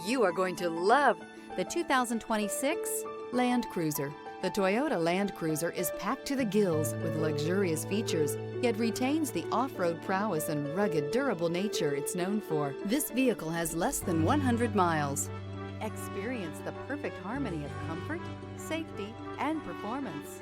You are going to love the 2026 Land Cruiser. The Toyota Land Cruiser is packed to the gills with luxurious features, yet retains the off-road prowess and rugged, durable nature it's known for. This vehicle has less than 100 miles. Experience the perfect harmony of comfort, safety, and performance.